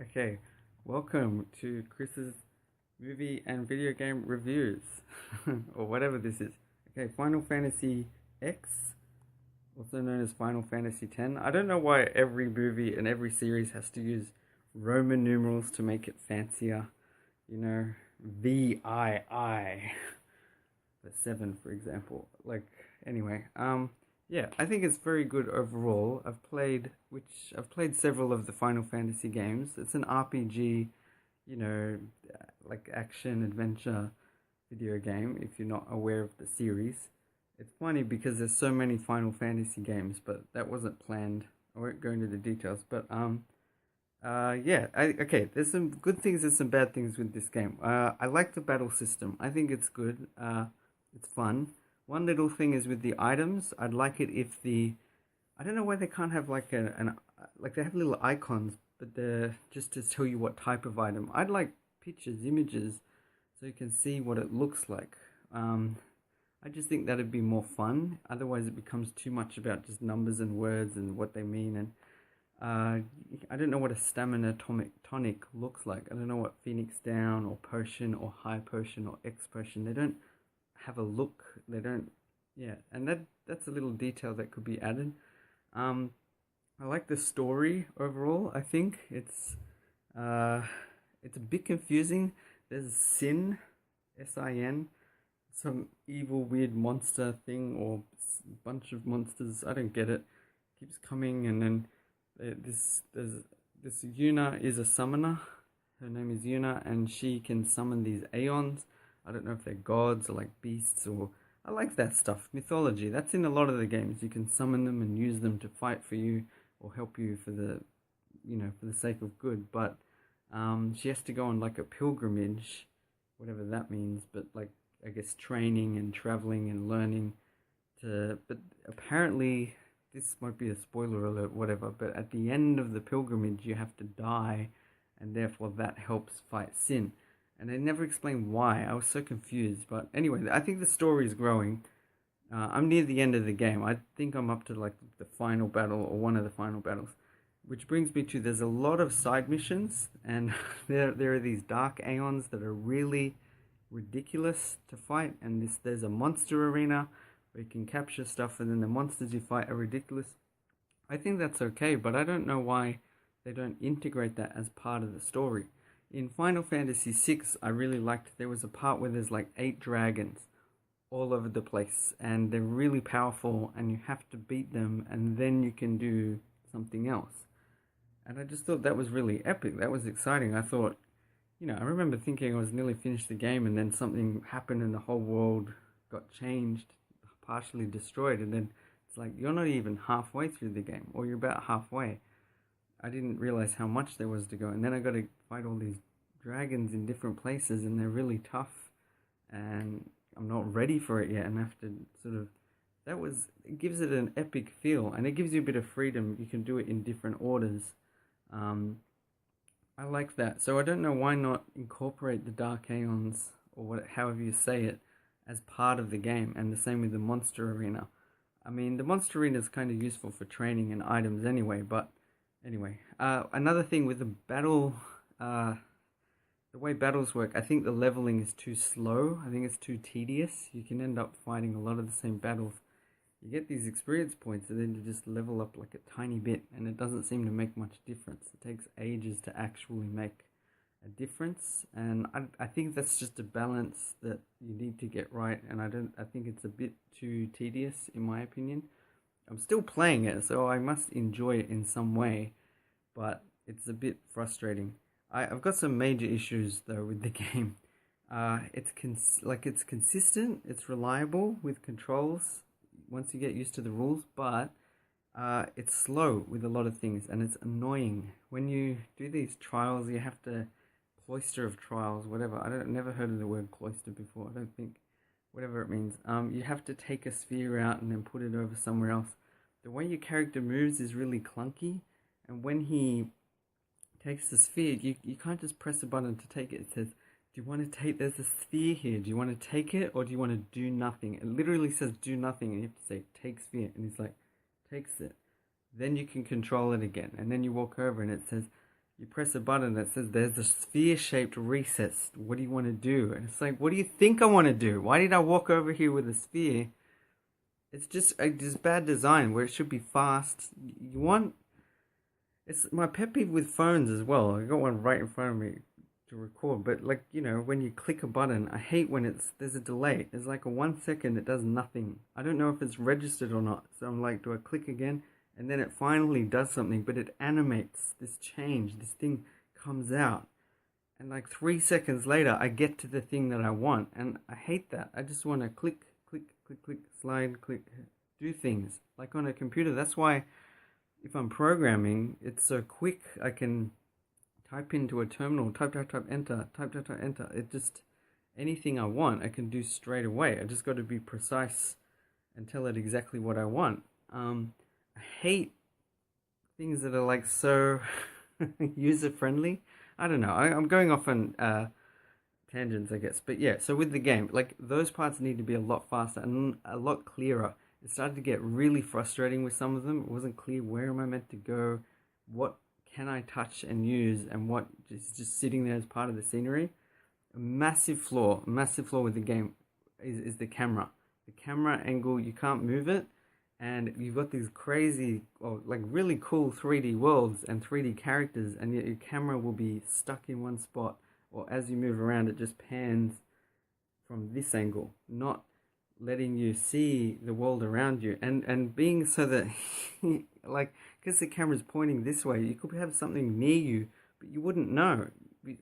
Okay, welcome to Chris's movie and video game reviews, or whatever this is. Okay, Final Fantasy X, also known as Final Fantasy X. I don't know why every movie and every series has to use Roman numerals to make it fancier. You know, VII, the 7, for example. Anyway, yeah, I think it's very good overall. I've played several of the Final Fantasy games. It's an RPG, you know, like action adventure video game. If you're not aware of the series, it's funny because there's so many Final Fantasy games, but that wasn't planned. I won't go into the details, but yeah. Okay. There's some good things and some bad things with this game. I like the battle system. I think it's good. It's fun. One little thing is with the items. I'd like it if I don't know why they can't have like like they have little icons, but they're just to tell you what type of item. I'd like pictures, images, so you can see what it looks like. I just think that'd be more fun. Otherwise, it becomes too much about just numbers and words and what they mean. And I don't know what a stamina tonic looks like. I don't know what Phoenix Down or potion or high potion or X potion. They don't have a look. They don't. Yeah, and that's a little detail that could be added. Um, I like the story overall. I think uh, it's a bit confusing. There's Sin, Sin, some evil weird monster thing or bunch of monsters. I don't get it. Keeps coming, and then this Yuna is a summoner. Her name is Yuna, and she can summon these Aeons. I don't know if they're gods or like beasts or I like that stuff. Mythology. That's in a lot of the games. You can summon them and use them to fight for you or help you for the sake of good. But she has to go on like a pilgrimage, whatever that means. But like I guess training and traveling and learning to. But apparently this might be a spoiler alert, whatever. But at the end of the pilgrimage, you have to die, and therefore that helps fight sin. And they never explained why. I was so confused. But anyway, I think the story is growing. I'm near the end of the game. I think I'm up to like the final battle or one of the final battles. Which brings me to there's a lot of side missions, and there are these dark aeons that are really ridiculous to fight. And there's a monster arena where you can capture stuff, and then the monsters you fight are ridiculous. I think that's okay, but I don't know why they don't integrate that as part of the story. In Final Fantasy VI, I really liked there was a part where there's like 8 dragons all over the place, and they're really powerful, and you have to beat them, and then you can do something else. And I just thought that was really epic. That was exciting. I thought, I remember thinking I was nearly finished the game, and then something happened, and the whole world got changed, partially destroyed, and then it's like you're not even halfway through the game, or you're about halfway. I didn't realize how much there was to go, and then I got to fight all these dragons in different places, and they're really tough, and I'm not ready for it yet, and I have to sort of. It gives it an epic feel, and it gives you a bit of freedom. You can do it in different orders. Um, I like that. So I don't know why not incorporate the Dark Aeons or however you say it as part of the game, and the same with the Monster Arena. I mean, the Monster Arena is kind of useful for training and items anyway, but anyway, another thing with the way battles work, I think the leveling is too slow. I think it's too tedious. You can end up fighting a lot of the same battles. You get these experience points, and then you just level up like a tiny bit, and it doesn't seem to make much difference. It takes ages to actually make a difference, and I think that's just a balance that you need to get right. And I think it's a bit too tedious in my opinion. I'm still playing it, so I must enjoy it in some way, but it's a bit frustrating. I've got some major issues though with the game. It's consistent, it's reliable with controls once you get used to the rules, but it's slow with a lot of things, and it's annoying when you do these trials. You have to cloister of trials, whatever. Never heard of the word cloister before. I don't think whatever it means. You have to take a sphere out and then put it over somewhere else. The way your character moves is really clunky, and when he takes the sphere, you can't just press a button to take it. It says, do you want to take, there's a sphere here, do you want to take it or do you want to do nothing? It literally says do nothing, and you have to say take sphere, and he's like, takes it. Then you can control it again, and then you walk over and it says, you press a button that says there's a sphere-shaped recess. What do you want to do? And it's like, what do you think I want to do? Why did I walk over here with a sphere? It's just bad design where it should be fast. You want... It's my pet peeve with phones as well. I got one right in front of me to record, but like, you know, when you click a button, I hate when there's a delay. There's like a 1 second it does nothing. I don't know if it's registered or not. So I'm like, do I click again? And then it finally does something, but it animates this change. This thing comes out. And like 3 seconds later, I get to the thing that I want. And I hate that. I just want to click, slide, click, do things. Like on a computer. That's why if I'm programming, it's so quick. I can type into a terminal, type, enter, type, enter. It just, anything I want, I can do straight away. I just got to be precise and tell it exactly what I want. I hate things that are like so user-friendly. I don't know. I'm going off on tangents, I guess. But yeah, so with the game, like those parts need to be a lot faster and a lot clearer. It started to get really frustrating with some of them. It wasn't clear where am I meant to go, what can I touch and use, and what is just sitting there as part of the scenery. A massive flaw with the game is the camera. The camera angle, you can't move it, and you've got these crazy, or like really cool 3D worlds and 3D characters, and yet your camera will be stuck in one spot, or as you move around, it just pans from this angle, not letting you see the world around you, and being so that like, because the camera's pointing this way, you could have something near you but you wouldn't know,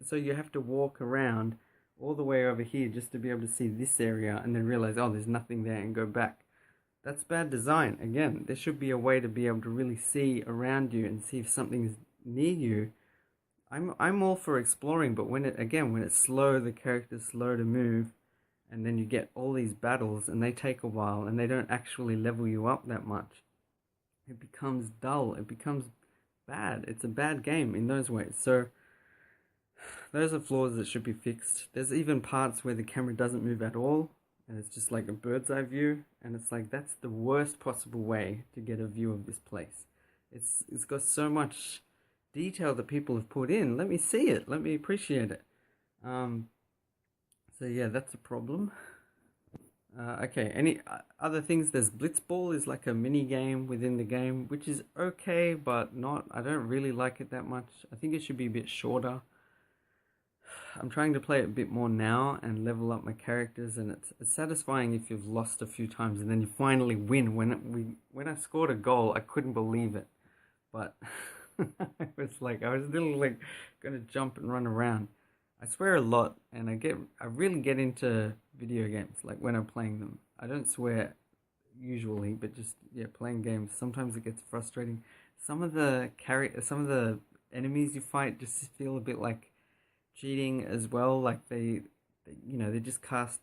so you have to walk around all the way over here just to be able to see this area and then realize, oh, there's nothing there, and go back. That's bad design. Again, there should be a way to be able to really see around you and see if something's near you. I'm all for exploring, but when it's slow, the character's slow to move, and then you get all these battles and they take a while and they don't actually level you up that much, it becomes dull. It becomes bad. It's a bad game in those ways. So those are flaws that should be fixed. There's even parts where the camera doesn't move at all, and it's just like a bird's eye view, and it's like, that's the worst possible way to get a view of this place. It's got so much detail that people have put in. Let me see it. Let me appreciate it. So yeah, that's a problem. Okay, any other things? There's Blitzball is like a mini game within the game, which is okay, but not, I don't really like it that much. I think it should be a bit shorter. I'm trying to play it a bit more now and level up my characters, and it's satisfying if you've lost a few times and then you finally win. When I scored a goal, I couldn't believe it, but I was still like gonna jump and run around. I swear a lot, and I really get into video games, like when I'm playing them. I don't swear usually, but just, yeah, playing games, sometimes it gets frustrating. Some of the enemies you fight just feel a bit like cheating as well. Like they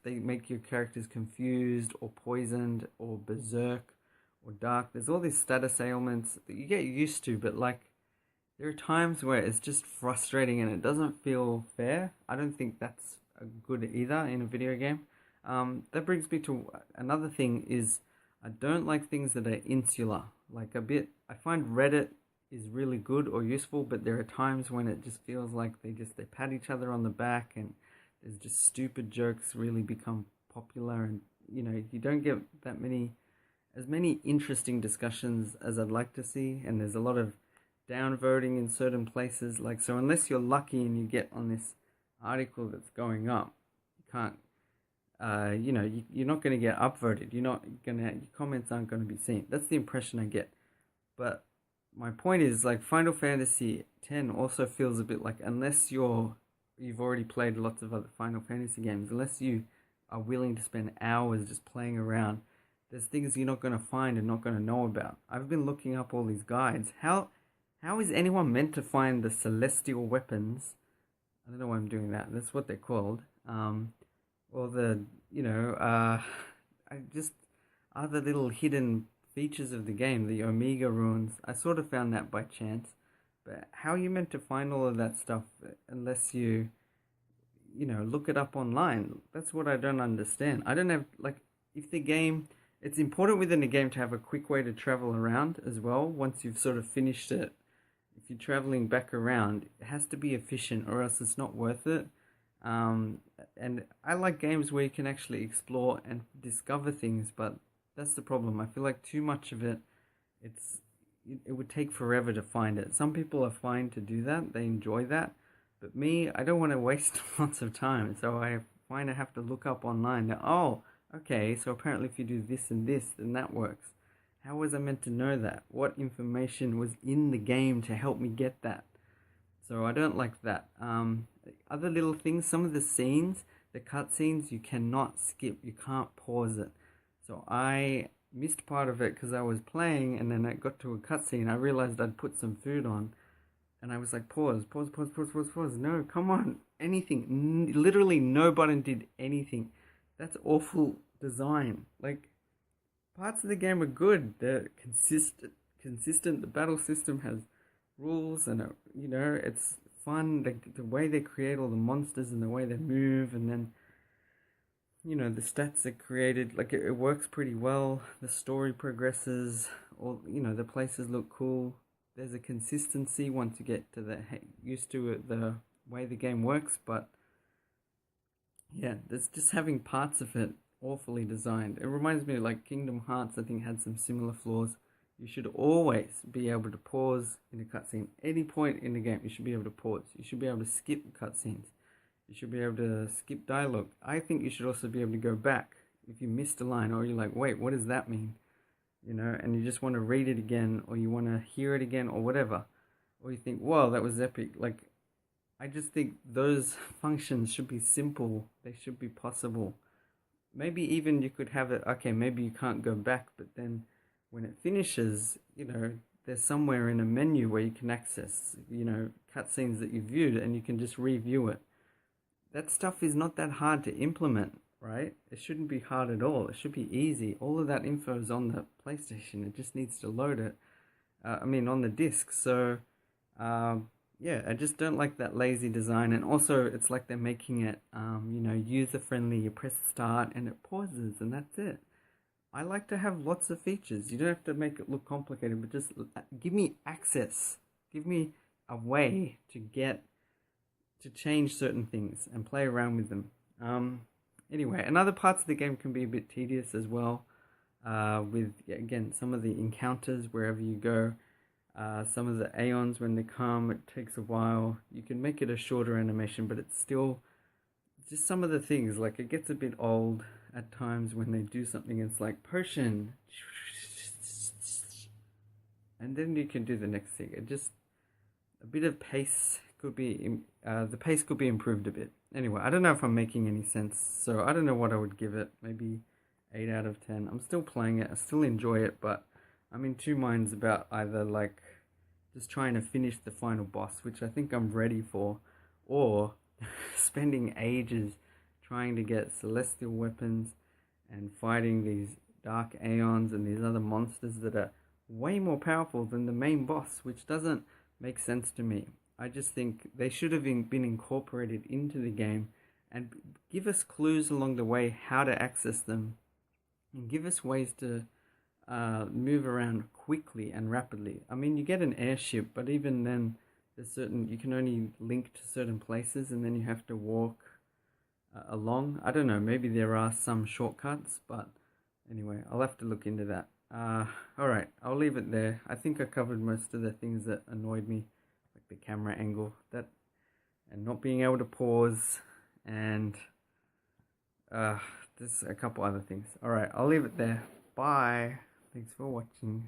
make your characters confused or poisoned or berserk or dark. There's all these status ailments that you get used to, but like, there are times where it's just frustrating and it doesn't feel fair. I don't think that's good either in a video game. That brings me to another thing is, I don't like things that are insular. Like I find Reddit is really good or useful, but there are times when it just feels like they pat each other on the back, and there's just stupid jokes really become popular, and you know, you don't get as many interesting discussions as I'd like to see, and there's a lot of downvoting in certain places. Like, so unless you're lucky and you get on this article that's going up, you can't, you're not going to get upvoted. Your comments aren't going to be seen. That's the impression I get. But my point is, like, Final Fantasy X also feels a bit like, unless you've already played lots of other Final Fantasy games, unless you are willing to spend hours just playing around, there's things you're not going to find and not going to know about. I've been looking up all these guides. How is anyone meant to find the celestial weapons? I don't know why I'm doing that. That's what they're called. Or the, other little hidden features of the game, the Omega runes. I sort of found that by chance. But how are you meant to find all of that stuff unless you look it up online? That's what I don't understand. I don't have, it's important within a game to have a quick way to travel around as well once you've sort of finished it. If if you're traveling back around, it has to be efficient or else it's not worth it. Um, and I like games where you can actually explore and discover things, but that's the problem. I feel like too much of it, it's it would take forever to find it. Some people are fine to do that, they enjoy that, but me, I don't want to waste lots of time, so I find I have to look up online that, oh, okay, so apparently if you do this and this, then that works. How was I meant to know that? What information was in the game to help me get that? So I don't like that. Other little things, some of the scenes, the cutscenes, you cannot skip. You can't pause it. So I missed part of it because I was playing, and then I got to a cutscene. I realized I'd put some food on, and I was like, pause, pause, pause, pause, pause, pause. No, come on, anything. Literally, no button did anything. That's awful design. Like, parts of the game are good. They're consistent. Consistent. The battle system has rules, and it's fun. The way they create all the monsters and the way they move, and then the stats are created. Like it works pretty well. The story progresses. All the places look cool. There's a consistency once you get to used to it, the way the game works, but yeah, there's just having parts of it awfully designed. It reminds me of like Kingdom Hearts, I think, had some similar flaws. You should always be able to pause in a cutscene. Any point in the game, you should be able to pause. You should be able to skip cutscenes. You should be able to skip dialogue. I think you should also be able to go back if you missed a line, or you're like, wait, what does that mean? And you just want to read it again, or you want to hear it again, or whatever. Or you think, whoa, that was epic. Like, I just think those functions should be simple. They should be possible. Maybe even you could have it, okay, maybe you can't go back, but then when it finishes, there's somewhere in a menu where you can access, cutscenes that you viewed, and you can just review it. That stuff is not that hard to implement, right? It shouldn't be hard at all. It should be easy. All of that info is on the PlayStation. It just needs to load it. On the disc. So, yeah, I just don't like that lazy design. And also, it's like they're making it, user-friendly. You press start and it pauses, and that's it. I like to have lots of features. You don't have to make it look complicated, but just give me access. Give me a way to change certain things and play around with them. Anyway, and other parts of the game can be a bit tedious as well. With, again, some of the encounters wherever you go. Some of the Aeons, when they come, it takes a while. You can make it a shorter animation, but it's still just some of the things. Like, it gets a bit old at times when they do something. It's like, potion. And then you can do the next thing. It just, a bit of pace could be, the pace could be improved a bit. Anyway, I don't know if I'm making any sense, so I don't know what I would give it. Maybe 8 out of 10. I'm still playing it, I still enjoy it, but I'm in two minds about either like just trying to finish the final boss, which I think I'm ready for, or spending ages trying to get celestial weapons and fighting these dark Aeons and these other monsters that are way more powerful than the main boss, which doesn't make sense to me. I just think they should have been incorporated into the game and give us clues along the way how to access them, and give us ways to move around quickly and rapidly. I mean, you get an airship, but even then, you can only link to certain places, and then you have to walk along. I don't know, maybe there are some shortcuts, but anyway, I'll have to look into that. Alright, I'll leave it there. I think I covered most of the things that annoyed me, like the camera angle, and not being able to pause, and there's a couple other things. Alright, I'll leave it there. Bye. Thanks for watching.